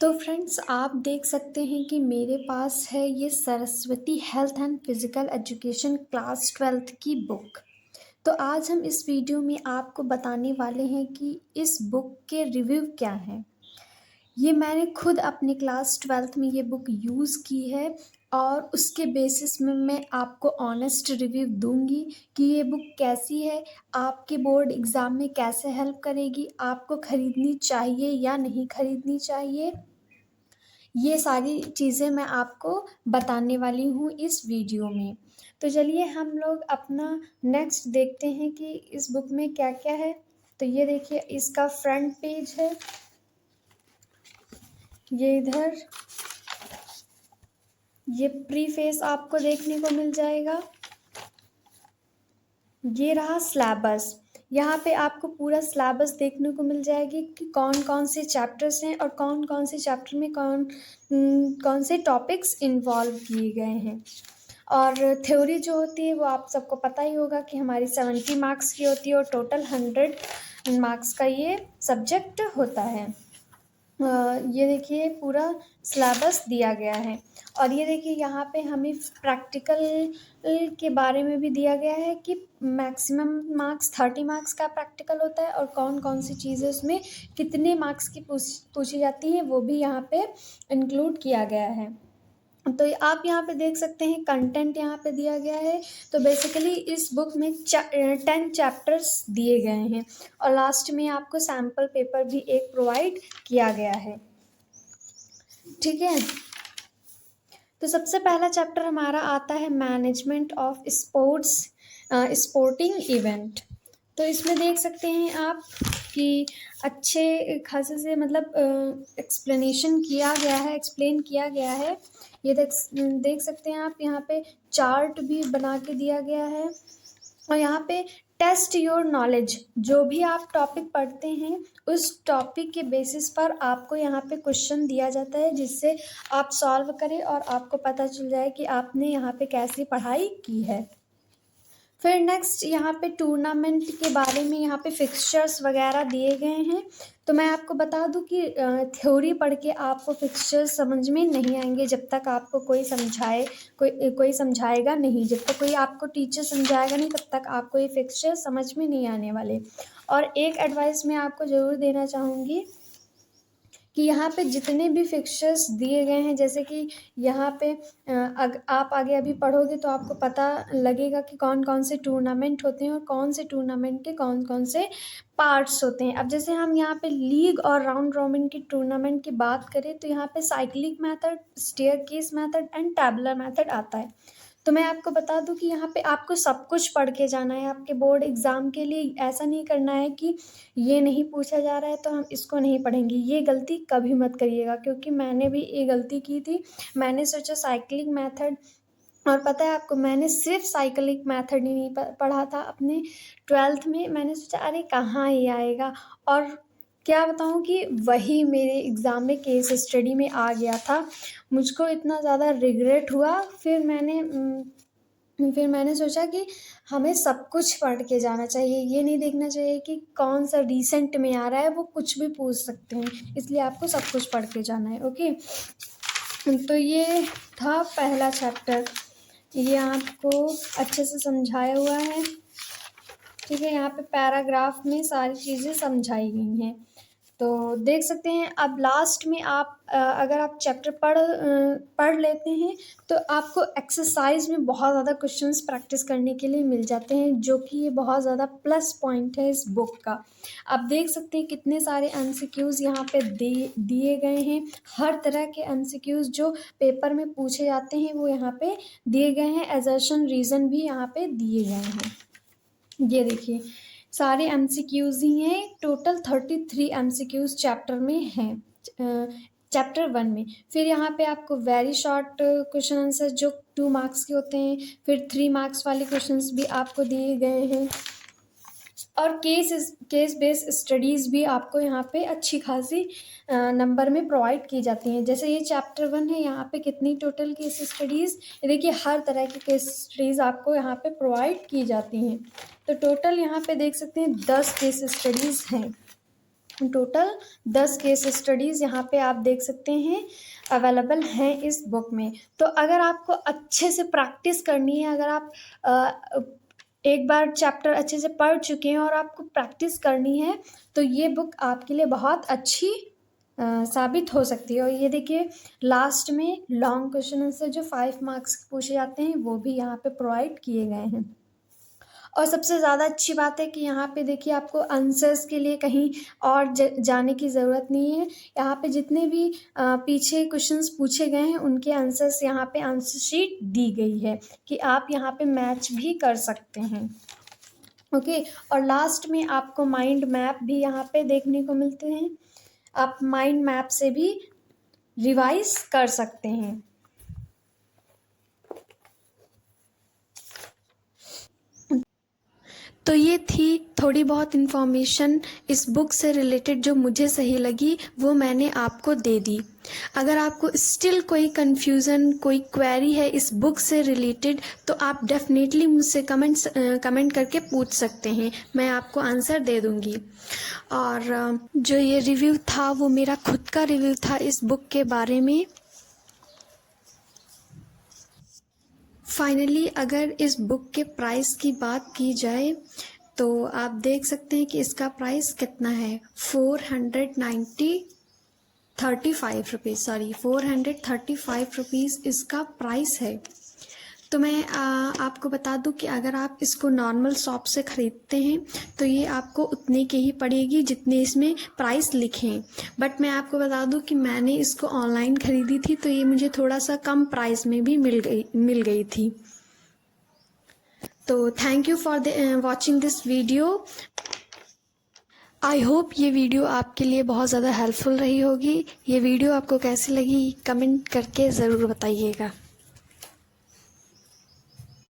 तो फ्रेंड्स आप देख सकते हैं कि मेरे पास है ये Saraswati health and physical education class 12th की बुक। तो आज हम इस वीडियो में आपको बताने वाले हैं कि इस बुक के रिव्यू क्या हैं। ये मैंने खुद अपने क्लास 12th में ये बुक यूज़ की है और उसके बेसिस में मैं आपको ऑनेस्ट रिव्यू दूंगी कि ये बुक कैसी है, आपके बोर्ड एग्ज़ाम में कैसे हेल्प करेगी, आपको ख़रीदनी चाहिए या नहीं ख़रीदनी चाहिए। ये सारी चीज़ें मैं आपको बताने वाली हूँ इस वीडियो में। तो चलिए हम लोग अपना नेक्स्ट देखते हैं कि इस बुक में क्या-क्या है। तो ये देखिए इसका फ्रंट पेज है। ये इधर ये प्रीफेस आपको देखने को मिल जाएगा। ये रहा सिलेबस। यहाँ पे आपको पूरा सिलेबस देखने को मिल जाएगी कि कौन-कौन से चैप्टर्स हैं और कौन-कौन से चैप्टर में कौन से टॉपिक्स इन्वॉल्व किए गए हैं। और थ्योरी जो होती है वो आप सबको पता ही होगा कि हमारी 70 मार्क्स की होती है और टोटल 100 मार्क्स का ये सब्जेक्ट होता है। ये देखिए पूरा सिलेबस दिया गया है और ये देखिए यहाँ पे हमें प्रैक्टिकल के बारे में भी दिया गया है कि मैक्सिमम मार्क्स 30 मार्क्स का प्रैक्टिकल होता है और कौन-कौन सी चीज़ें उसमें कितने मार्क्स की पूछी जाती हैं वो भी यहाँ पे इंक्लूड किया गया है। तो आप यहाँ पे देख सकते हैं कंटेंट यहाँ पे दिया गया है। तो बेसिकली इस बुक में 10 चैप्टर्स दिए गए हैं और लास्ट में आपको सैम्पल पेपर भी एक प्रोवाइड किया गया है। ठीक है, तो सबसे पहला चैप्टर हमारा आता है मैनेजमेंट ऑफ स्पोर्टिंग इवेंट। तो इसमें देख सकते हैं आप कि अच्छे खासे से मतलब एक्सप्लेन किया गया है। ये देख सकते हैं आप यहाँ पे चार्ट भी बना के दिया गया है और यहाँ पे टेस्ट योर नॉलेज, जो भी आप टॉपिक पढ़ते हैं उस टॉपिक के बेसिस पर आपको यहाँ पे क्वेश्चन दिया जाता है जिससे आप सॉल्व करें और आपको पता चल जाए कि आपने यहाँ पे कैसी पढ़ाई की है। फिर नेक्स्ट यहाँ पे टूर्नामेंट के बारे में यहाँ पे फिक्सचर्स वगैरह दिए गए हैं। तो मैं आपको बता दूं कि थ्योरी पढ़ के आपको फिक्सचर्स समझ में नहीं आएंगे जब तक आपको कोई समझाएगा नहीं। जब तक कोई आपको टीचर समझाएगा नहीं तब तक आपको ये फिक्सचर समझ में नहीं आने वाले। और एक एडवाइस मैं आपको ज़रूर देना चाहूँगी कि यहाँ पे जितने भी फिक्सचर्स दिए गए हैं, जैसे कि यहाँ पे आप आगे अभी पढ़ोगे तो आपको पता लगेगा कि कौन-कौन से टूर्नामेंट होते हैं और कौन से टूर्नामेंट के कौन-कौन से पार्ट्स होते हैं। अब जैसे हम यहाँ पे लीग और राउंड रॉबिन की टूर्नामेंट की बात करें तो यहाँ पे cyclic method, staircase method and tabular method आता है। तो मैं आपको बता दूं कि यहाँ पे आपको सब कुछ पढ़ के जाना है आपके बोर्ड एग्ज़ाम के लिए। ऐसा नहीं करना है कि ये नहीं पूछा जा रहा है तो हम इसको नहीं पढ़ेंगे। ये गलती कभी मत करिएगा क्योंकि मैंने भी ये गलती की थी। मैंने सोचा साइक्लिंग मेथड, और पता है आपको मैंने सिर्फ साइक्लिंग मेथड ही नहीं पढ़ा था अपने 12th में। मैंने सोचा अरे कहाँ ये आएगा, और क्या बताऊँ कि वही मेरे एग्ज़ाम में केस स्टडी में आ गया था। मुझको इतना ज़्यादा रिग्रेट हुआ। फिर मैंने सोचा कि हमें सब कुछ पढ़ के जाना चाहिए। ये नहीं देखना चाहिए कि कौन सा रिसेंट में आ रहा है, वो कुछ भी पूछ सकते हैं, इसलिए आपको सब कुछ पढ़ के जाना है। ओके, तो ये था पहला चैप्टर। ये आपको अच्छे से समझाया हुआ है। ठीक है, यहाँ पे पैराग्राफ में सारी चीज़ें समझाई गई हैं। तो देख सकते हैं अब लास्ट में आप अगर आप चैप्टर पढ़ लेते हैं तो आपको एक्सरसाइज में बहुत ज़्यादा क्वेश्चंस प्रैक्टिस करने के लिए मिल जाते हैं, जो कि ये बहुत ज़्यादा प्लस पॉइंट है इस बुक का। आप देख सकते हैं कितने सारे एमसीक्यूज़ यहाँ पे दिए गए हैं। हर तरह के एमसीक्यूज़ जो पेपर में पूछे जाते हैं वो यहाँ पे दिए गए हैं। असर्शन रीज़न भी यहाँ पे दिए गए हैं। ये देखिए सारे एमसीक्यूज़ ही हैं। टोटल 33 एमसीक्यूज़ चैप्टर में हैं, चैप्टर 1 में। फिर यहाँ पे आपको वेरी शॉर्ट क्वेश्चन आंसर जो 2 मार्क्स के होते हैं, फिर 3 मार्क्स वाले क्वेश्चंस भी आपको दिए गए हैं और केस बेस्ड स्टडीज़ भी आपको यहाँ पे अच्छी खासी नंबर में प्रोवाइड की जाती हैं। जैसे ये चैप्टर 1 है, यहाँ पे कितनी टोटल केस स्टडीज़, देखिए हर तरह की केस स्टडीज़ आपको यहाँ पे प्रोवाइड की जाती हैं। तो टोटल यहाँ पे देख सकते हैं 10 केस स्टडीज़ हैं। टोटल 10 केस स्टडीज़ यहाँ पे आप देख सकते हैं अवेलेबल हैं इस बुक में। तो अगर आपको अच्छे से प्रैक्टिस करनी है, अगर आप एक बार चैप्टर अच्छे से पढ़ चुके हैं और आपको प्रैक्टिस करनी है, तो ये बुक आपके लिए बहुत अच्छी साबित हो सकती है। और ये देखिए लास्ट में लॉन्ग क्वेश्चन आंसर जो 5 मार्क्स पूछे जाते हैं वो भी यहाँ पे प्रोवाइड किए गए हैं। और सबसे ज़्यादा अच्छी बात है कि यहाँ पे देखिए आपको आंसर्स के लिए कहीं और जाने की ज़रूरत नहीं है। यहाँ पे जितने भी पीछे क्वेश्चंस पूछे गए हैं उनके आंसर्स यहाँ पे आंसर शीट दी गई है कि आप यहाँ पे मैच भी कर सकते हैं। ओके, और लास्ट में आपको माइंड मैप भी यहाँ पे देखने को मिलते हैं। आप माइंड मैप से भी रिवाइज कर सकते हैं। तो ये थी थोड़ी बहुत इन्फॉर्मेशन इस बुक से रिलेटेड जो मुझे सही लगी, वो मैंने आपको दे दी। अगर आपको स्टिल कोई कन्फ्यूज़न, कोई क्वेरी है इस बुक से रिलेटेड, तो आप डेफिनेटली मुझसे कमेंट करके पूछ सकते हैं, मैं आपको आंसर दे दूँगी। और जो ये रिव्यू था वो मेरा खुद का रिव्यू था इस बुक के बारे में। फाइनली अगर इस बुक के प्राइस की बात की जाए तो आप देख सकते हैं कि इसका प्राइस कितना है, 435 रुपीज़ इसका प्राइस है। तो मैं आपको बता दूं कि अगर आप इसको नॉर्मल शॉप से ख़रीदते हैं तो ये आपको उतने की ही पड़ेगी जितने इसमें प्राइस लिखे हैं। बट मैं आपको बता दूं कि मैंने इसको ऑनलाइन ख़रीदी थी तो ये मुझे थोड़ा सा कम प्राइस में भी मिल गई थी। तो thank you for watching this video. I hope ये वीडियो आपके लिए बहुत ज़्यादा हेल्पफुल रही होगी। ये वीडियो आपको कैसी लगी कमेंट करके ज़रूर बताइएगा।